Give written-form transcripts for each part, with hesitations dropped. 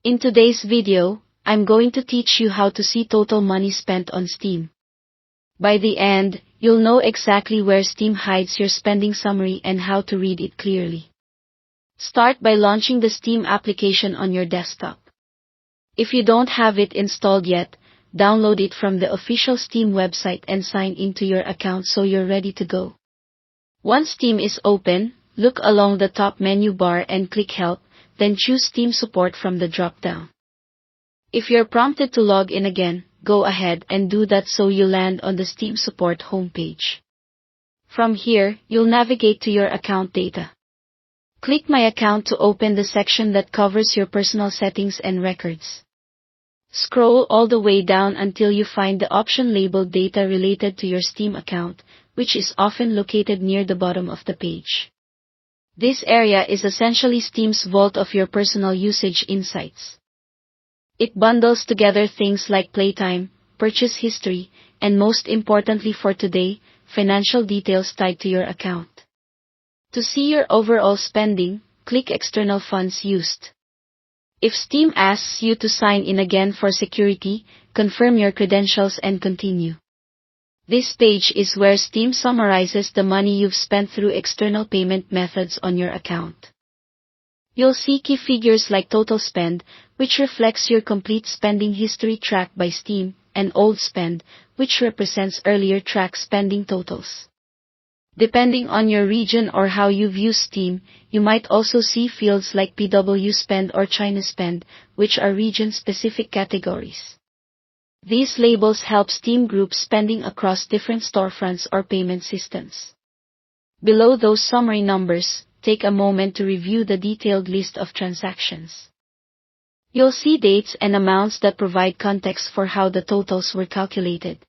In today's video, I'm going to teach you how to see total money spent on Steam. By the end, you'll know exactly where Steam hides your spending summary and how to read it clearly. Start by launching the Steam application on your desktop. If you don't have it installed yet, download it from the official Steam website and sign into your account so you're ready to go. Once Steam is open, look along the top menu bar and click Help, then choose Steam Support from the drop-down. If you're prompted to log in again, go ahead and do that so you land on the Steam Support homepage. From here, you'll navigate to your account data. Click My Account to open the section that covers your personal settings and records. Scroll all the way down until you find the option labeled Data related to your Steam account, which is often located near the bottom of the page. This area is essentially Steam's vault of your personal usage insights. It bundles together things like playtime, purchase history, and most importantly for today, financial details tied to your account. To see your overall spending, click External Funds Used. If Steam asks you to sign in again for security, confirm your credentials and continue. This page is where Steam summarizes the money you've spent through external payment methods on your account. You'll see key figures like total spend, which reflects your complete spending history tracked by Steam, and old spend, which represents earlier tracked spending totals. Depending on your region or how you've used Steam, you might also see fields like PW spend or China spend, which are region-specific categories. These labels help Steam group spending across different storefronts or payment systems. Below those summary numbers, take a moment to review the detailed list of transactions. You'll see dates and amounts that provide context for how the totals were calculated.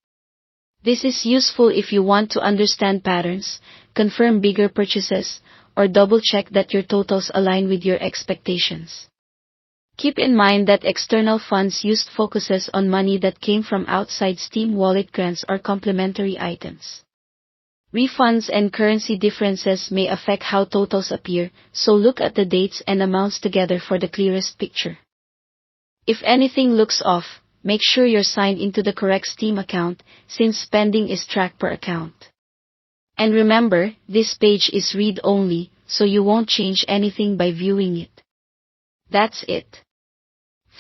This is useful if you want to understand patterns, confirm bigger purchases, or double-check that your totals align with your expectations. Keep in mind that external funds used focuses on money that came from outside Steam wallet grants or complementary items. Refunds and currency differences may affect how totals appear, so look at the dates and amounts together for the clearest picture. If anything looks off, make sure you're signed into the correct Steam account, since spending is tracked per account. And remember, this page is read-only, so you won't change anything by viewing it. That's it.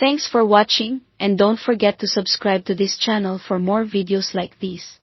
Thanks for watching, and don't forget to subscribe to this channel for more videos like these.